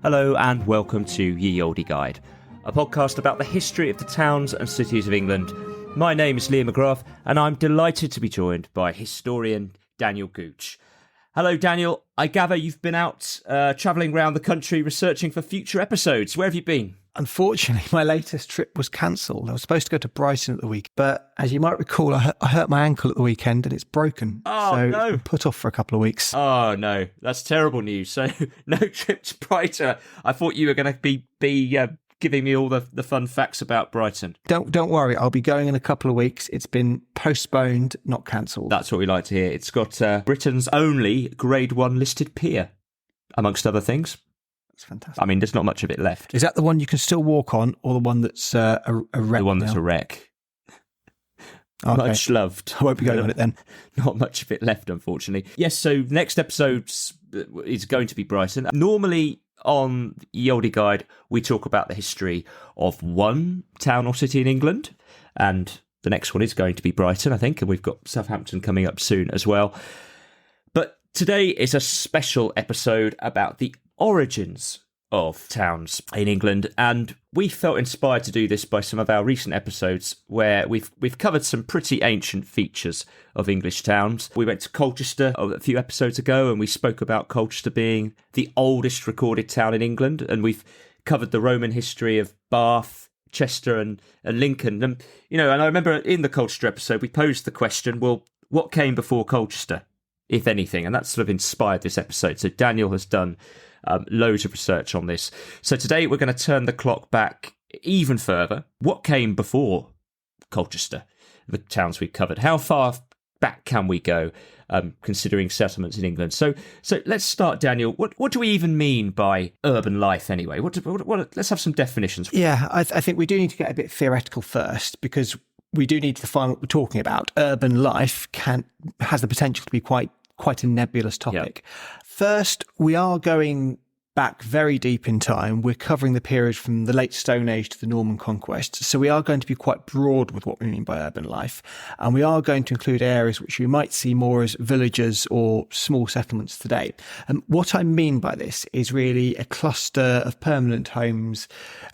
Hello and welcome to Ye Olde Guide, a podcast about the history of the towns and cities of England. My name is Liam McGrath and I'm delighted to be joined by historian Daniel Gooch. Hello Daniel, I gather you've been out travelling around the country researching for future episodes. Where have you been? Unfortunately, my latest trip was cancelled. I was supposed to go to Brighton at the week, but as you might recall, I hurt my ankle at the weekend and it's broken. Oh, no. It's been put off for a couple of weeks. Oh, no. That's terrible news. So, no trip to Brighton. I thought you were going to be giving me all the fun facts about Brighton. Don't worry, I'll be going in a couple of weeks. It's been postponed, not cancelled. That's what we like to hear. It's got Britain's only Grade 1 listed pier, amongst other things. That's fantastic. I mean, there's not much of it left. Is that the one you can still walk on, or the one that's a wreck? The one that's now? a wreck. Okay. Much loved. I won't be going on it then. Not much of it left, unfortunately. Yes, so next episode is going to be Brighton. Normally on Ye Olde Guide, we talk about the history of one town or city in England, and the next one is going to be Brighton, I think, and we've got Southampton coming up soon as well. But today is a special episode about the origins of towns in England, and we felt inspired to do this by some of our recent episodes where we've covered some pretty ancient features of English towns. We went to Colchester a few episodes ago and we spoke about Colchester being the oldest recorded town in England, and we've covered the Roman history of Bath, Chester and Lincoln. And I remember in the Colchester episode we posed the question, well, what came before Colchester, if anything? And that sort of inspired this episode. So Daniel has done loads of research on this. So today we're going to turn the clock back even further. What came before Colchester, the towns we've covered? How far back can we go, considering settlements in England? So let's start, Daniel. What do we even mean by urban life anyway? Let's have some definitions. Yeah, I think we do need to get a bit theoretical first, because we do need to define what we're talking about. Urban life has the potential to be quite a nebulous topic. Yep. First, we are going back very deep in time. We're covering the period from the late Stone Age to the Norman Conquest. So we are going to be quite broad with what we mean by urban life. And we are going to include areas which we might see more as villages or small settlements today. And what I mean by this is really a cluster of permanent homes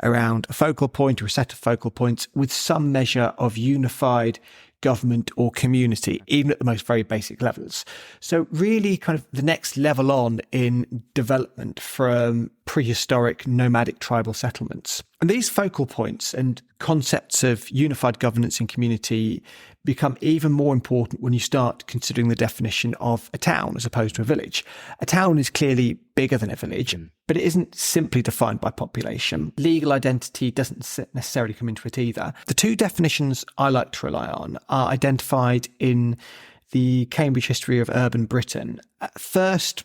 around a focal point or a set of focal points with some measure of unified government or community, even at the most very basic levels. So really kind of the next level on in development from prehistoric nomadic tribal settlements. And these focal points and concepts of unified governance and community become even more important when you start considering the definition of a town as opposed to a village. A town is clearly bigger than a village, but it isn't simply defined by population. Legal identity doesn't necessarily come into it either. The two definitions I like to rely on are identified in the Cambridge History of Urban Britain. First,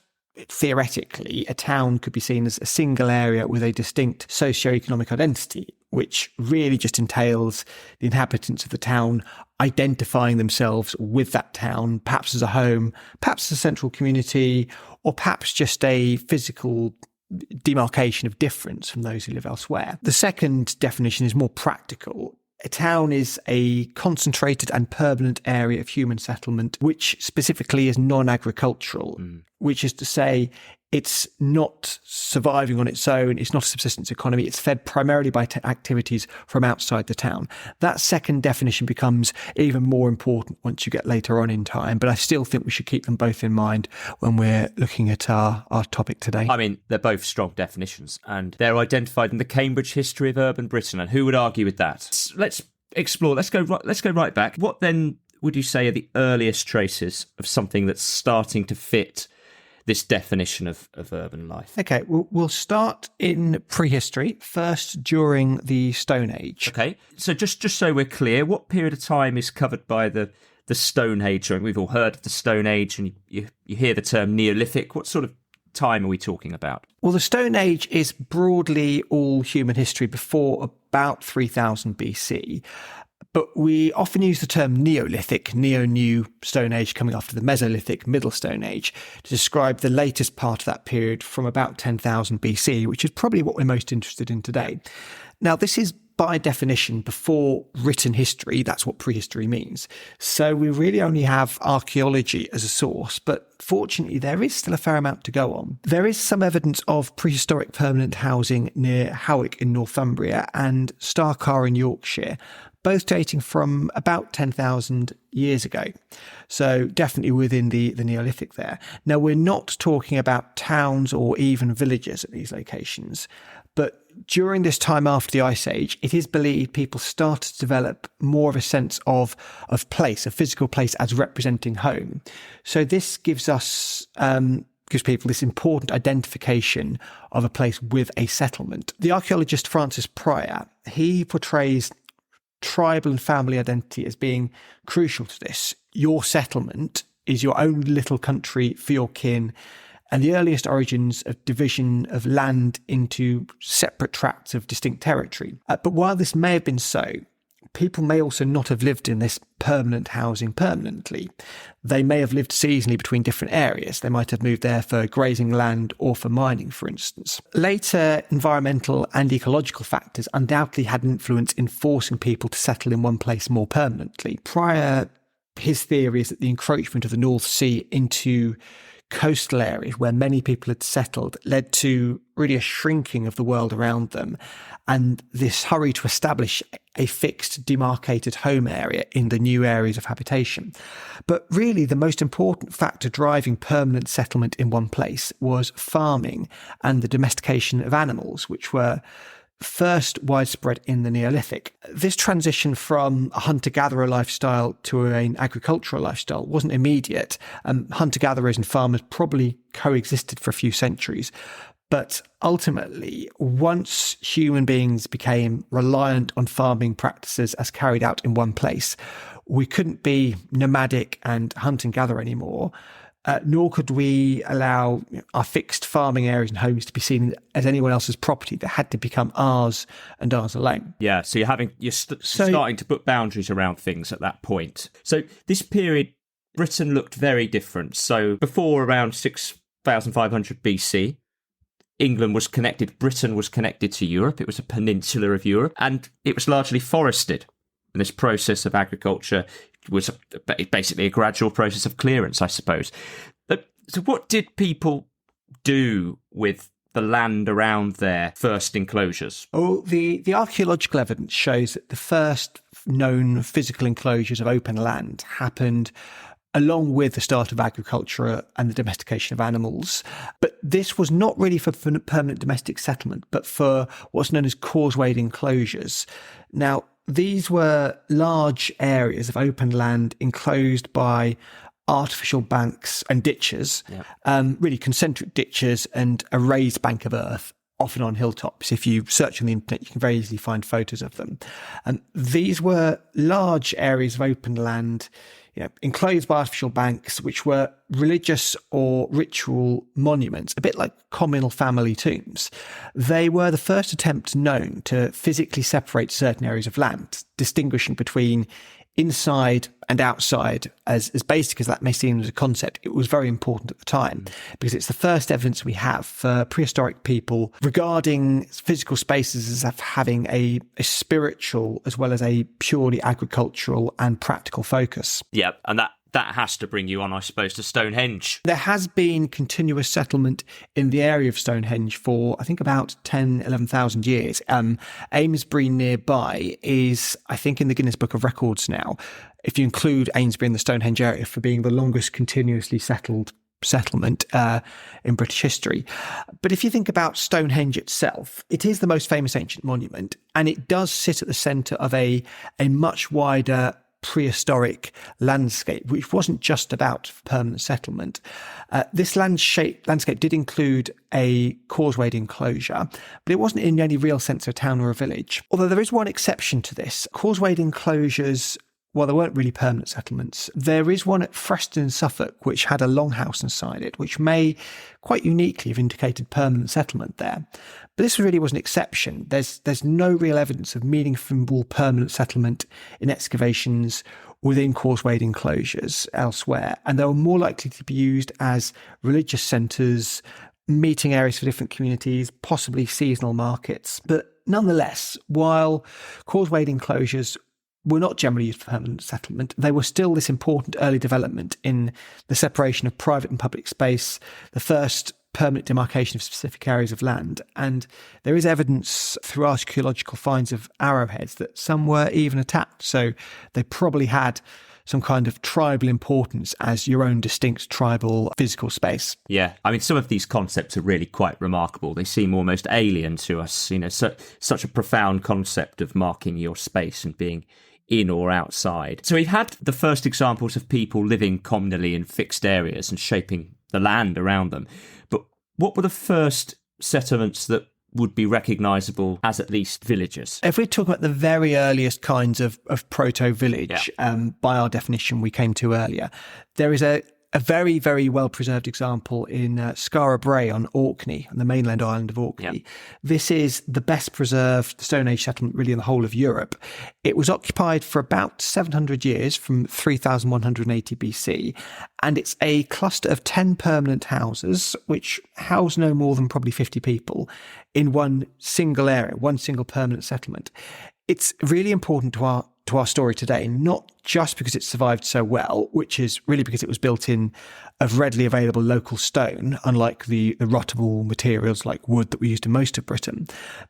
theoretically, a town could be seen as a single area with a distinct socio-economic identity, which really just entails the inhabitants of the town identifying themselves with that town, perhaps as a home, perhaps as a central community, or perhaps just a physical demarcation of difference from those who live elsewhere. The second definition is more practical. A town is a concentrated and permanent area of human settlement, which specifically is non-agricultural, which is to say it's not surviving on its own. It's not a subsistence economy. It's fed primarily by activities from outside the town. That second definition becomes even more important once you get later on in time. But I still think we should keep them both in mind when we're looking at our topic today. I mean, they're both strong definitions and they're identified in the Cambridge History of Urban Britain. And who would argue with that? Let's explore. Let's go right back. What then would you say are the earliest traces of something that's starting to fit this definition of urban life? Okay, we'll start in prehistory, first during the Stone Age. Okay, so just so we're clear, what period of time is covered by the Stone Age? We've all heard of the Stone Age and you hear the term Neolithic. What sort of time are we talking about? Well, the Stone Age is broadly all human history before about 3000 BC. But we often use the term Neolithic, Neo-New Stone Age coming after the Mesolithic Middle Stone Age, to describe the latest part of that period from about 10,000 BC, which is probably what we're most interested in today. Now, this is by definition, before written history. That's what prehistory means. So we really only have archaeology as a source, but fortunately there is still a fair amount to go on. There is some evidence of prehistoric permanent housing near Hawick in Northumbria and Starcar in Yorkshire, both dating from about 10,000 years ago. So definitely within the Neolithic there. Now, we're not talking about towns or even villages at these locations, but during this time after the Ice Age, it is believed people started to develop more of a sense of place, a physical place as representing home. So this gives us gives people this important identification of a place with a settlement. The archaeologist Francis Pryor, he portrays tribal and family identity as being crucial to this. Your settlement is your own little country for your kin, and the earliest origins of division of land into separate tracts of distinct territory. But while this may have been so, people may also not have lived in this permanent housing permanently. They may have lived seasonally between different areas. They might have moved there for grazing land or for mining, for instance. Later, environmental and ecological factors undoubtedly had an influence in forcing people to settle in one place more permanently. His theory is that the encroachment of the North Sea into coastal areas where many people had settled led to really a shrinking of the world around them, and this hurry to establish a fixed demarcated home area in the new areas of habitation. But really the most important factor driving permanent settlement in one place was farming and the domestication of animals, which were first widespread in the Neolithic. This transition from a hunter-gatherer lifestyle to an agricultural lifestyle wasn't immediate. Hunter-gatherers and farmers probably coexisted for a few centuries. But ultimately, once human beings became reliant on farming practices as carried out in one place, we couldn't be nomadic and hunt and gather anymore. Nor could we allow our fixed farming areas and homes to be seen as anyone else's property. That had to become ours and ours alone. Yeah, so you're starting to put boundaries around things at that point. So this period, Britain looked very different. So before around 6,500 BC, Britain was connected to Europe. It was a peninsula of Europe, and it was largely forested. And this process of agriculture was basically a gradual process of clearance, I suppose. So what did people do with the land around their first enclosures? Oh, the archaeological evidence shows that the first known physical enclosures of open land happened along with the start of agriculture and the domestication of animals. But this was not really for permanent domestic settlement, but for what's known as causewayed enclosures. Now, these were large areas of open land enclosed by artificial banks and ditches, really concentric ditches and a raised bank of earth, often on hilltops. If you search on the internet, you can very easily find photos of them. And these were large areas of open land, enclosed by artificial banks, which were religious or ritual monuments, a bit like communal family tombs. They were the first attempt known to physically separate certain areas of land, distinguishing between inside and outside. As basic as that may seem as a concept, it was very important at the time because it's the first evidence we have for prehistoric people regarding physical spaces as having a spiritual as well as a purely agricultural and practical focus. Yeah, and that has to bring you on, I suppose, to Stonehenge. There has been continuous settlement in the area of Stonehenge for, I think, about 10, 11,000 years. Amesbury nearby is, I think, in the Guinness Book of Records now, if you include Amesbury in the Stonehenge area, for being the longest continuously settled settlement in British history. But if you think about Stonehenge itself, it is the most famous ancient monument, and it does sit at the centre of a much wider prehistoric landscape, which wasn't just about permanent settlement. This landscape did include a causewayed enclosure, but it wasn't in any real sense a town or a village. Although there is one exception to this. Causewayed enclosures, well, they weren't really permanent settlements. There is one at Freston in Suffolk, which had a longhouse inside it, which may quite uniquely have indicated permanent settlement there. But this really was an exception. There's no real evidence of meaningful permanent settlement in excavations within causewayed enclosures elsewhere, and they were more likely to be used as religious centres, meeting areas for different communities, possibly seasonal markets. But nonetheless, while causewayed enclosures were not generally used for permanent settlement, they were still this important early development in the separation of private and public space, the first permanent demarcation of specific areas of land. And there is evidence through archaeological finds of arrowheads that some were even attached. So they probably had some kind of tribal importance as your own distinct tribal physical space. Yeah, I mean, some of these concepts are really quite remarkable. They seem almost alien to us, such a profound concept of marking your space and being in or outside. So we've had the first examples of people living communally in fixed areas and shaping the land around them. But what were the first settlements that would be recognisable as at least villages? If we're talking about the very earliest kinds of proto-village, by our definition we came to earlier, there is a very, very well-preserved example in Skara Brae on Orkney, on the mainland island of Orkney. Yeah. This is the best-preserved Stone Age settlement really in the whole of Europe. It was occupied for about 700 years, from 3180 BC, and it's a cluster of 10 permanent houses, which house no more than probably 50 people, in one single area, one single permanent settlement. It's really important to our story today, not just because it survived so well, which is really because it was built in of readily available local stone, unlike the rottable materials like wood that we used in most of Britain,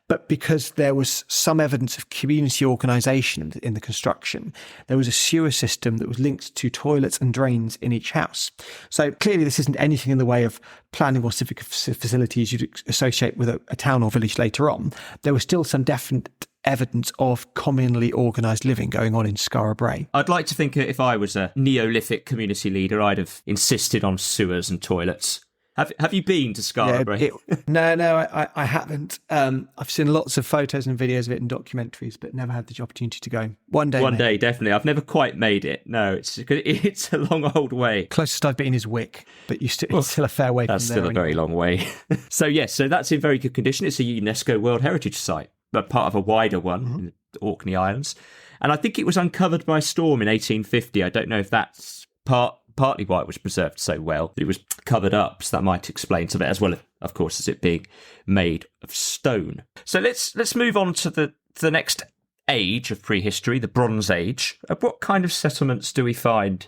but because there was some evidence of community organisation in the construction. There was a sewer system that was linked to toilets and drains in each house. So clearly this isn't anything in the way of planning or civic facilities you'd associate with a town or village later on. There was still some definite evidence of communally organised living going on in Skara Brae. I'd like to think if I was a Neolithic community leader, I'd have insisted on sewers and toilets. Have you been to Skara Brae? No, I haven't. I've seen lots of photos and videos of it in documentaries, but never had the opportunity to go. One day, definitely. I've never quite made it. No, it's a long old way. Closest I've been is Wick, but it's still a fair way from there. That's still a very long way. So that's in very good condition. It's a UNESCO World Heritage Site, but part of a wider one in the Orkney Islands. And I think it was uncovered by a storm in 1850. I don't know if that's partly why it was preserved so well. It was covered up, so that might explain some of it, as well, of course, as it being made of stone. So let's move on to the next age of prehistory, the Bronze Age. What kind of settlements do we find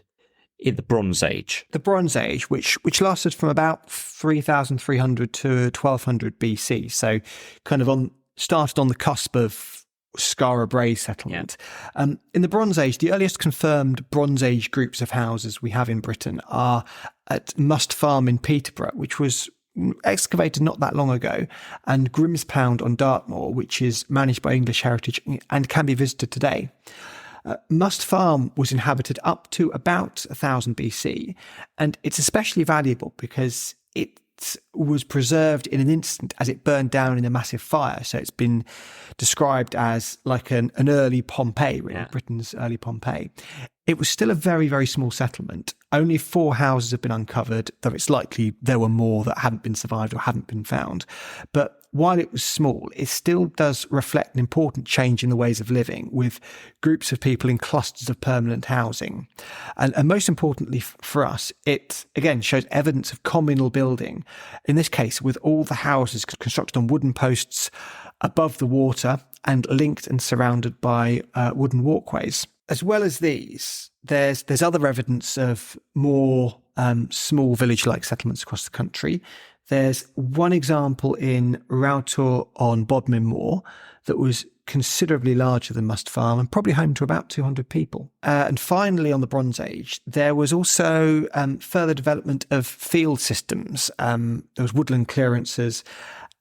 in the Bronze Age? The Bronze Age, which lasted from about 3,300 to 1200 BC, so kind of started on the cusp of Skara Brae settlement. Yeah. In the Bronze Age, the earliest confirmed Bronze Age groups of houses we have in Britain are at Must Farm in Peterborough, which was excavated not that long ago, and Grimspound on Dartmoor, which is managed by English Heritage and can be visited today. Must Farm was inhabited up to about 1000 BC, and it's especially valuable because it was preserved in an instant as it burned down in a massive fire. So it's been described as like an early Pompeii, really, Britain's early Pompeii. It was still a very, very small settlement. Only 4 houses have been uncovered, though it's likely there were more that hadn't been survived or hadn't been found. But while it was small, it still does reflect an important change in the ways of living, with groups of people in clusters of permanent housing. And most importantly for us, it again shows evidence of communal building, in this case with all the houses constructed on wooden posts above the water and linked and surrounded by wooden walkways. As well as these, there's other evidence of more small village-like settlements across the country. There's one example in Routor on Bodmin Moor that was considerably larger than Must Farm and probably home to about 200 people. And finally, on the Bronze Age, there was also further development of field systems. There was woodland clearances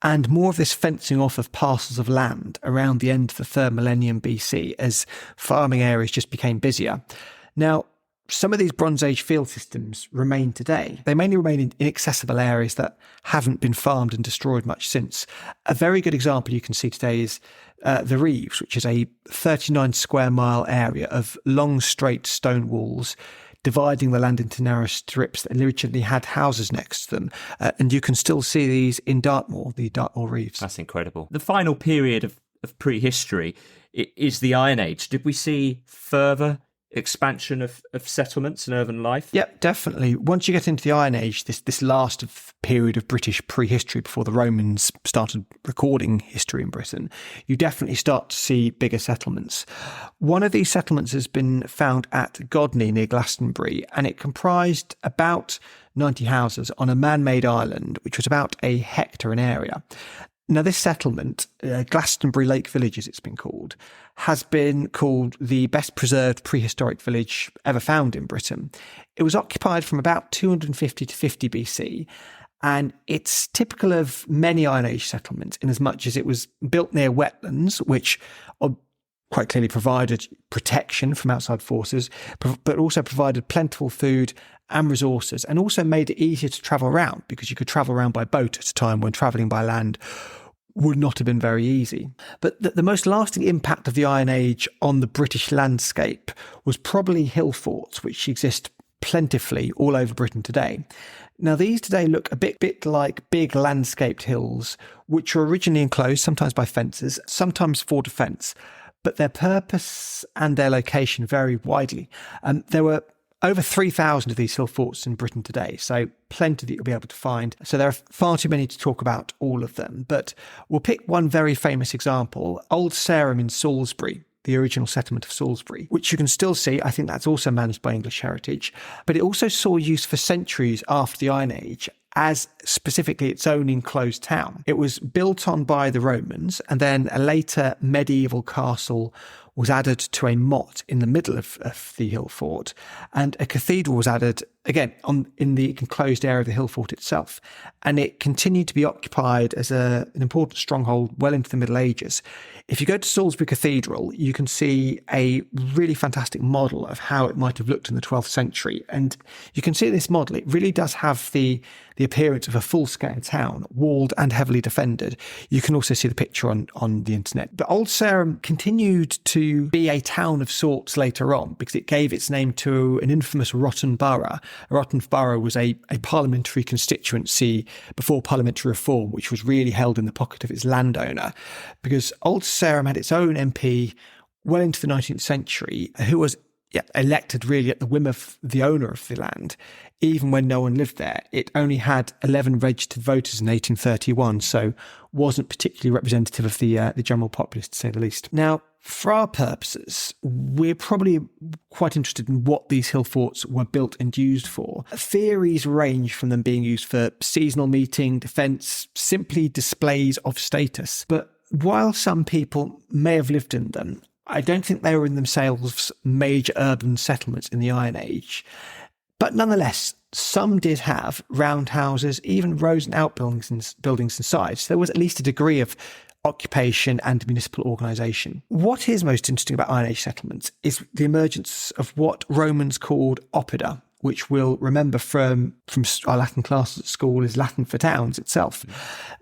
and more of this fencing off of parcels of land around the end of the 3rd millennium BC as farming areas just became busier. Now, some of these Bronze Age field systems remain today. They mainly remain in inaccessible areas that haven't been farmed and destroyed much since. A very good example you can see today is the Reeves, which is a 39 square mile area of long, straight stone walls dividing the land into narrow strips that originally had houses next to them. And you can still see these in Dartmoor, the Dartmoor Reeves. That's incredible. The final period of prehistory is the Iron Age. Did we see further expansion of settlements and urban life? Yep, definitely. Once you get into the Iron Age, this last period of British prehistory before the Romans started recording history in Britain, you definitely start to see bigger settlements. One of these settlements has been found at Godney near Glastonbury, and it comprised about 90 houses on a man-made island, which was about a hectare in area. Now, this settlement, Glastonbury Lake Village, as it's been called, has been called the best preserved prehistoric village ever found in Britain. It was occupied from about 250 to 50 BC, and it's typical of many Iron Age settlements in as much as it was built near wetlands, which quite clearly provided protection from outside forces, but also provided plentiful food and resources, and also made it easier to travel around because you could travel around by boat at a time when travelling by land would not have been very easy. But the most lasting impact of the Iron Age on the British landscape was probably hillforts, which exist plentifully all over Britain today. Now, these today look a bit like big landscaped hills, which were originally enclosed, sometimes by fences, sometimes for defence, but their purpose and their location vary widely. There were over 3,000 of these hill forts in Britain today, so plenty that you'll be able to find. So there are far too many to talk about all of them, but we'll pick one very famous example, Old Sarum in Salisbury, the original settlement of Salisbury, which you can still see. I think that's also managed by English Heritage, but it also saw use for centuries after the Iron Age as specifically its own enclosed town. It was built on by the Romans, and then a later medieval castle was added to a motte in the middle of the hill fort, and a cathedral was added again in the enclosed area of the hill fort itself, and it continued to be occupied as an important stronghold well into the Middle Ages. If you go to Salisbury Cathedral, you can see a really fantastic model of how it might have looked in the 12th century, and you can see in this model it really does have the appearance of a full-scale town, walled and heavily defended. You can also see the picture on the internet. But Old Sarum continued to be a town of sorts later on because it gave its name to an infamous rotten borough. A rotten borough was a parliamentary constituency before parliamentary reform, which was really held in the pocket of its landowner, because Old Sarum had its own MP well into the 19th century, who was elected really at the whim of the owner of the land, even when no one lived there. It only had 11 registered voters in 1831, so wasn't particularly representative of the general populace, to say the least. Now, for our purposes, we're probably quite interested in what these hill forts were built and used for. Theories range from them being used for seasonal meeting, defence, simply displays of status. But while some people may have lived in them, I don't think they were in themselves major urban settlements in the Iron Age. But nonetheless, some did have roundhouses, even roads and outbuildings inside. So there was at least a degree of occupation and municipal organisation. What is most interesting about Iron Age settlements is the emergence of what Romans called oppida, which we'll remember from our Latin classes at school is Latin for towns itself.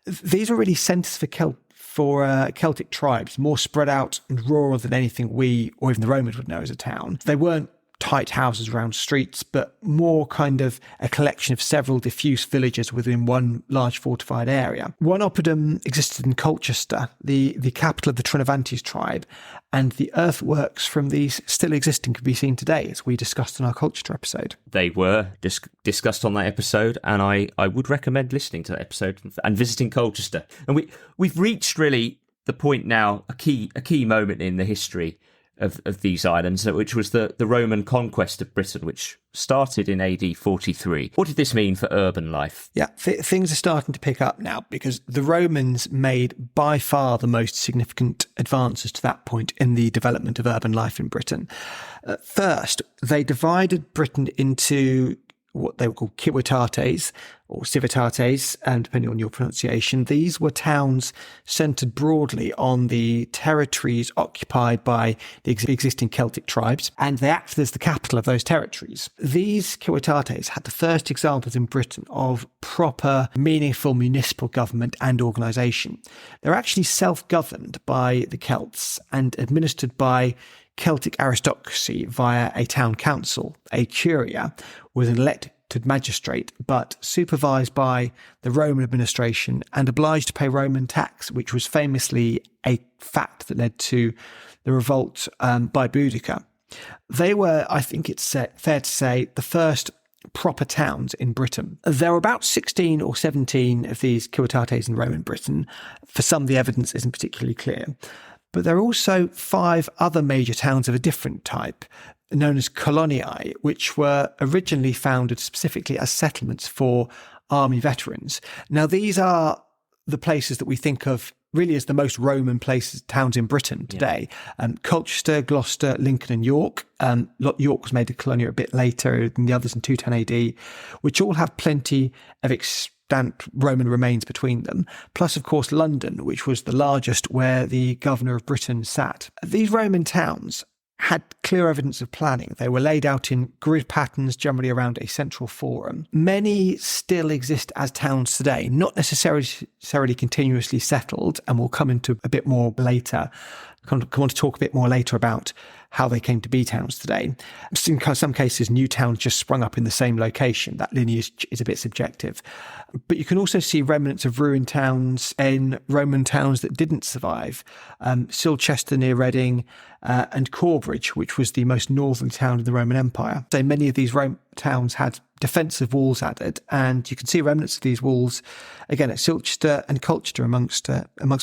These were really centres for Celtic tribes, more spread out and rural than anything we or even the Romans would know as a town. They weren't tight houses around streets, but more kind of a collection of several diffuse villages within one large fortified area. One oppidum existed in Colchester, the capital of the Trinovantes tribe, and the earthworks from these still existing can be seen today, as we discussed in our Colchester episode. They were discussed on that episode, and I would recommend listening to that episode and visiting Colchester. And we've reached really the point now, a key moment in the history of these islands, which was the Roman conquest of Britain, which started in AD 43. What did this mean for urban life? Yeah, things are starting to pick up now because the Romans made by far the most significant advances to that point in the development of urban life in Britain. First, they divided Britain into what they were called civitates or civitates, and depending on your pronunciation, these were towns centred broadly on the territories occupied by the existing Celtic tribes, and they acted as the capital of those territories. These civitates had the first examples in Britain of proper, meaningful municipal government and organisation. They're actually self-governed by the Celts and administered by Celtic aristocracy via a town council. A curia was an elected magistrate, but supervised by the Roman administration and obliged to pay Roman tax, which was famously a fact that led to the revolt by Boudicca. They were, I think it's fair to say, the first proper towns in Britain. There were about 16 or 17 of these civitates in Roman Britain. For some, the evidence isn't particularly clear. But there are also 5 other major towns of a different type, known as coloniae, which were originally founded specifically as settlements for army veterans. Now, these are the places that we think of really as the most Roman places, towns in Britain today. Colchester, Gloucester, Lincoln and York. York was made a colonia a bit later than the others in 210 AD, which all have plenty of extant Roman remains between them. Plus, of course, London, which was the largest, where the governor of Britain sat. These Roman towns had clear evidence of planning. They were laid out in grid patterns, generally around a central forum. Many still exist as towns today, not necessarily continuously settled, and we'll come into a bit more later. Come on to talk a bit more later about how they came to be towns today. In some cases, new towns just sprung up in the same location. That lineage is a bit subjective. But you can also see remnants of ruined towns in Roman towns that didn't survive. Silchester near Reading and Corbridge, which was the most northern town in the Roman Empire. So many of these towns had defensive walls added, and you can see remnants of these walls again at Silchester and Colchester amongst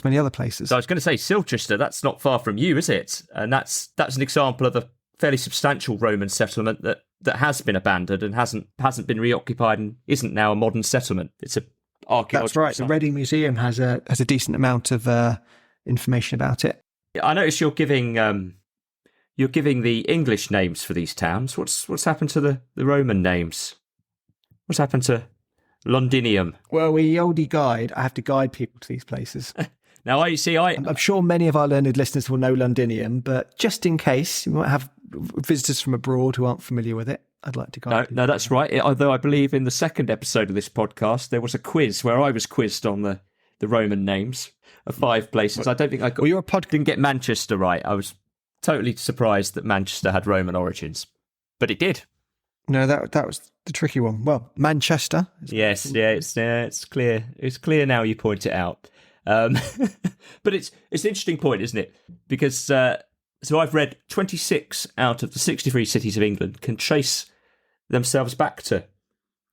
many other places. So I was going to say Silchester, that's not far from you, is it? And that's an example of a fairly substantial Roman settlement that has been abandoned and hasn't been reoccupied and isn't now a modern settlement. It's a archaeological That's right. site. The Reading Museum has a decent amount of information about it. I notice you're giving the English names for these towns. What's happened to the Roman names? What's happened to Londinium? Well, with Ye Olde guide, I have to guide people to these places. Now, I'm sure many of our learned listeners will know Londinium, but just in case, we might have visitors from abroad who aren't familiar with it, I'd like to guide people. No, that's right. Although I believe in the second episode of this podcast, there was a quiz where I was quizzed on the Roman names of 5 places. I don't think I got. Well, didn't get Manchester right. I was totally surprised that Manchester had Roman origins, but it did. No, that was the tricky one. Well, Manchester. Yes, it's clear. It's clear now. You point it out. But it's an interesting point, isn't it? Because so I've read 26 out of the 63 cities of England can trace themselves back to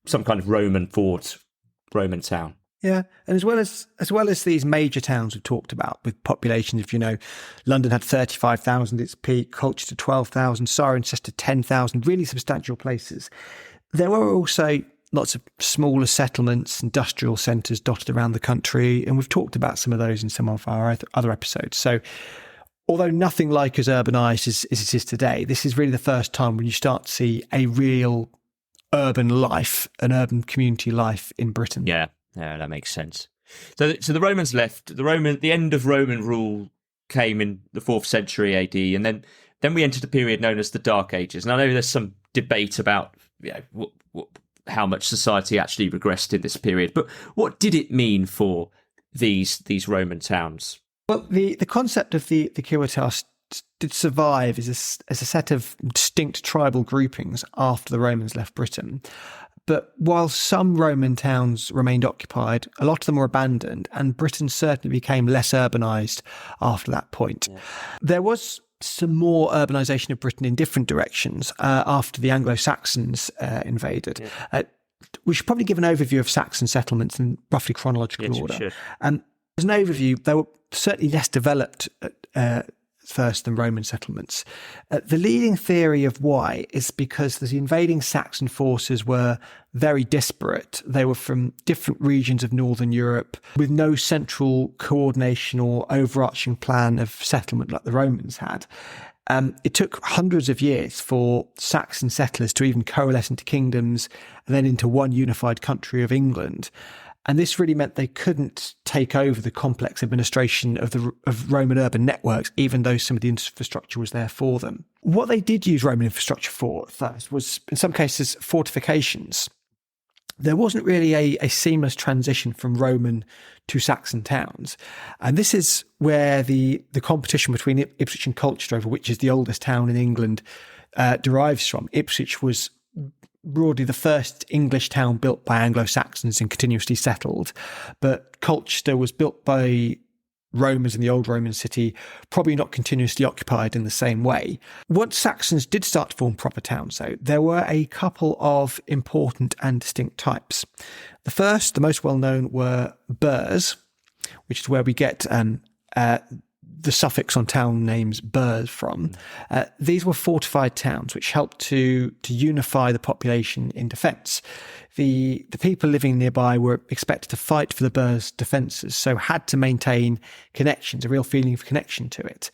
some kind of Roman fort, Roman town. Yeah, and as well as these major towns we've talked about with populations, London had 35,000 at its peak, Colchester 12,000, Cirencester 10,000, really substantial places. There were also lots of smaller settlements, industrial centres dotted around the country, and we've talked about some of those in some of our other episodes. So although nothing like as urbanised as it is today, this is really the first time when you start to see a real urban life, an urban community life in Britain. Yeah, that makes sense. So the Romans left. The end of Roman rule came in the 4th century AD, and then we entered a period known as the Dark Ages. And I know there's some debate about how much society actually regressed in this period, but what did it mean for these Roman towns? Well, the concept of the civitates did survive as a set of distinct tribal groupings after the Romans left Britain. But while some Roman towns remained occupied, a lot of them were abandoned, and Britain certainly became less urbanised after that point. Yeah. There was some more urbanisation of Britain in different directions after the Anglo-Saxons invaded. Yeah. We should probably give an overview of Saxon settlements in roughly chronological order. As an overview, they were certainly less developed first than Roman settlements. The leading theory of why is because the invading Saxon forces were very disparate. They were from different regions of Northern Europe with no central coordination or overarching plan of settlement like the Romans had. It took hundreds of years for Saxon settlers to even coalesce into kingdoms and then into one unified country of England. And this really meant they couldn't take over the complex administration of Roman urban networks, even though some of the infrastructure was there for them. What they did use Roman infrastructure for first was, in some cases, fortifications. There wasn't really a seamless transition from Roman to Saxon towns. And this is where the competition between Ipswich and Colchester over which is the oldest town in England derives from. Ipswich was broadly the first English town built by Anglo-Saxons and continuously settled, but Colchester was built by Romans in the old Roman city, probably not continuously occupied in the same way. Once Saxons did start to form proper towns, though, there were a couple of important and distinct types. The first, the most well-known, were burghs, which is where we get the suffix on town names burghs from. These were fortified towns which helped to unify the population in defence. The people living nearby were expected to fight for the burgh's defences, so had to maintain connections, a real feeling of connection to it.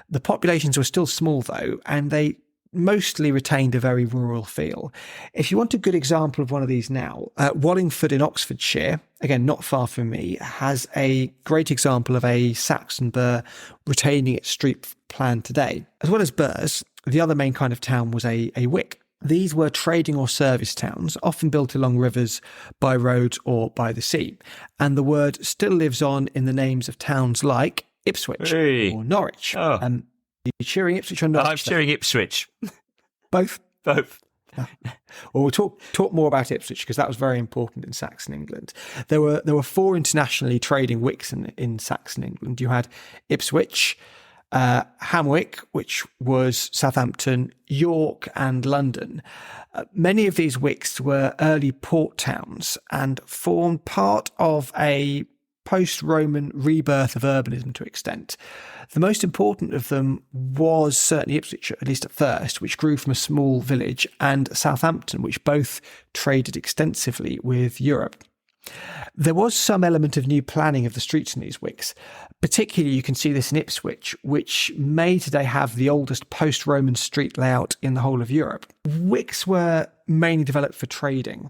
The populations were still small, though, and they mostly retained a very rural feel. If you want a good example of one of these now, Wallingford in Oxfordshire, again, not far from me, has a great example of a Saxon burgh retaining its street plan today. As well as burghs, the other main kind of town was a wic. These were trading or service towns, often built along rivers, by roads or by the sea. And the word still lives on in the names of towns like Ipswich or Norwich. Oh. Are you cheering Ipswich or Norwich? I'm cheering Ipswich. Both? Both. Well, we'll talk more about Ipswich because that was very important in Saxon England. There were 4 internationally trading wics in Saxon England. You had Ipswich, Hamwick, which was Southampton, York and London. Many of these wics were early port towns and formed part of a post-Roman rebirth of urbanism to extent. The most important of them was certainly Ipswich, at least at first, which grew from a small village, and Southampton, which both traded extensively with Europe. There was some element of new planning of the streets in these wics. Particularly, you can see this in Ipswich, which may today have the oldest post-Roman street layout in the whole of Europe. Wics were mainly developed for trading,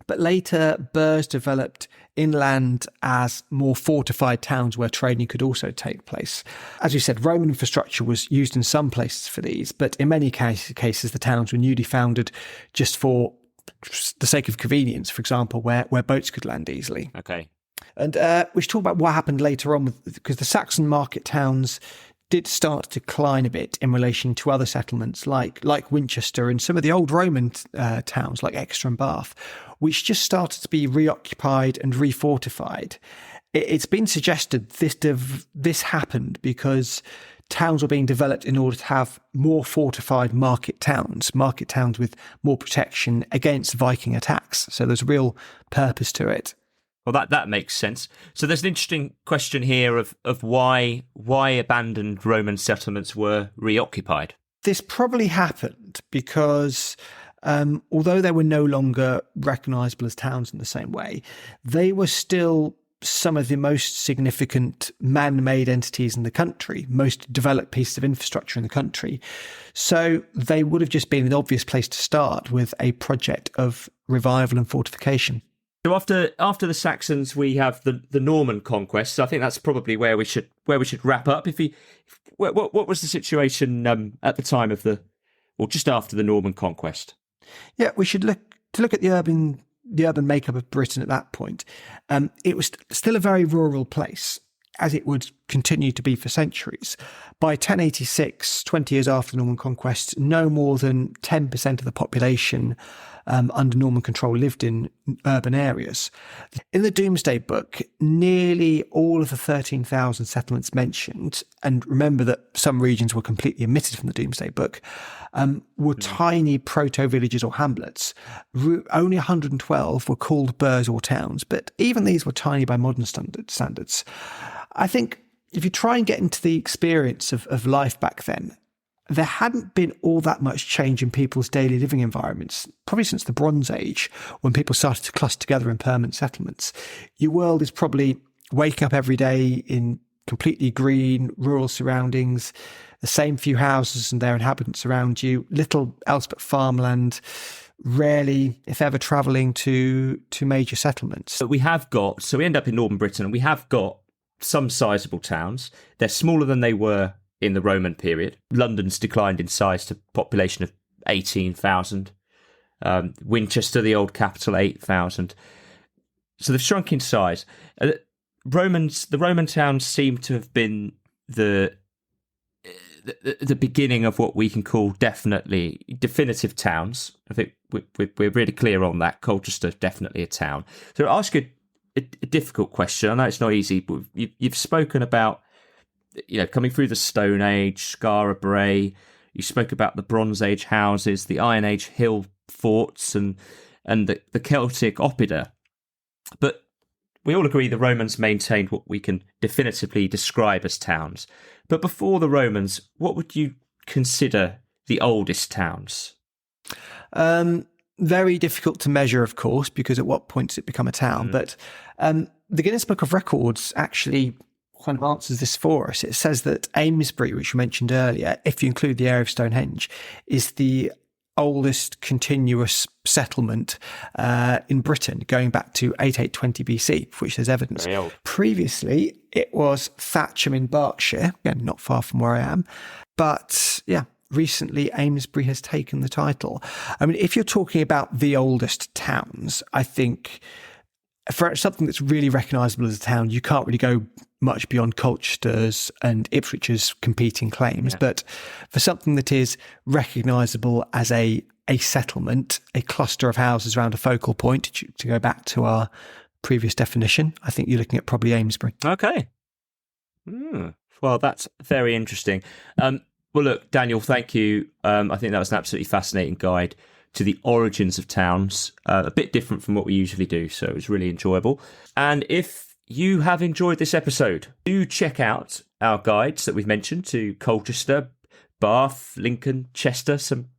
but later burghs developed inland as more fortified towns where trading could also take place. As we said, Roman infrastructure was used in some places for these, but in many cases the towns were newly founded just for the sake of convenience, for example, where boats could land easily. Okay. And we should talk about what happened later on, because the Saxon market towns did start to decline a bit in relation to other settlements like Winchester and some of the old Roman towns like Exeter and Bath, which just started to be reoccupied and refortified. It's been suggested this happened because towns were being developed in order to have more fortified market towns with more protection against Viking attacks. So there's a real purpose to it. Well, that makes sense. So there's an interesting question here of why abandoned Roman settlements were reoccupied. This probably happened because although they were no longer recognisable as towns in the same way, they were still some of the most significant man-made entities in the country, most developed pieces of infrastructure in the country. So they would have just been an obvious place to start with a project of revival and fortification. So after the Saxons, we have the Norman Conquest. So I think that's probably where we should wrap up. What was the situation at the time of just after the Norman Conquest? Yeah, we should look at the urban makeup of Britain at that point. It was still a very rural place, as it would continue to be for centuries. By 1086, 20 years after the Norman Conquest, no more than 10% of the population under Norman control lived in urban areas. In the Domesday Book, nearly all of the 13,000 settlements mentioned, and remember that some regions were completely omitted from the Domesday Book, were tiny proto-villages or hamlets. Only 112 were called burghs or towns, but even these were tiny by modern standards. I think if you try and get into the experience of life back then, there hadn't been all that much change in people's daily living environments, probably since the Bronze Age, when people started to cluster together in permanent settlements. Your world is probably waking up every day in completely green, rural surroundings, the same few houses and their inhabitants around you, little else but farmland, rarely, if ever, travelling to major settlements. But we end up in northern Britain, and we have got some sizable towns. They're smaller than they were in the Roman period. London's declined in size to population of 18,000. Winchester, the old capital, 8,000. So they've shrunk in size. The Roman towns seem to have been the beginning of what we can call definitive towns. I think we're really clear on that. Colchester, definitely a town. So I'll ask you a difficult question. I know it's not easy, but you've spoken about, coming through the Stone Age, Skara Brae. You spoke about the Bronze Age houses, the Iron Age hill forts, and the Celtic oppida. But we all agree the Romans maintained what we can definitively describe as towns. But before the Romans, what would you consider the oldest towns? Very difficult to measure, of course, because at what point does it become a town? But the Guinness Book of Records actually kind of answers this for us. It says that Amesbury, which you mentioned earlier, if you include the area of Stonehenge, is the oldest continuous settlement in Britain, going back to 8820 BC, for which there's evidence. Previously, it was Thatcham in Berkshire, again, not far from where I am. But yeah, recently Amesbury has taken the title. I mean, if you're talking about the oldest towns, I think for something that's really recognisable as a town, you can't really go much beyond Colchester's and Ipswich's competing claims. Yeah. But for something that is recognisable as a settlement, a cluster of houses around a focal point, to go back to our previous definition, I think you're looking at probably Amesbury. Okay. Well, that's very interesting. Well, look, Daniel, thank you. I think that was an absolutely fascinating guide to the origins of towns, a bit different from what we usually do, so it was really enjoyable. And if you have enjoyed this episode, do check out our guides that we've mentioned to Colchester, Bath, Lincoln, Chester, some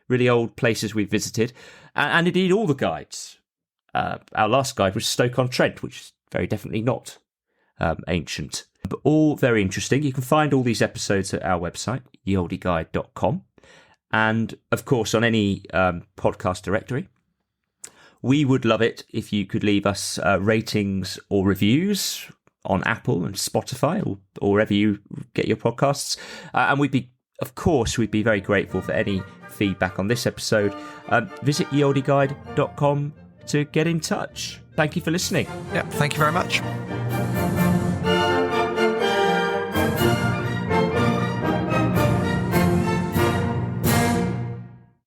really old places we've visited, and indeed all the guides. Our last guide was Stoke-on-Trent, which is very definitely not ancient, but all very interesting. You can find all these episodes at our website, yeoldeguide.com. And, of course, on any podcast directory. We would love it if you could leave us ratings or reviews on Apple and Spotify or wherever you get your podcasts. And we'd be very grateful for any feedback on this episode. Visit yeoldeguide.com to get in touch. Thank you for listening. Yeah, thank you very much.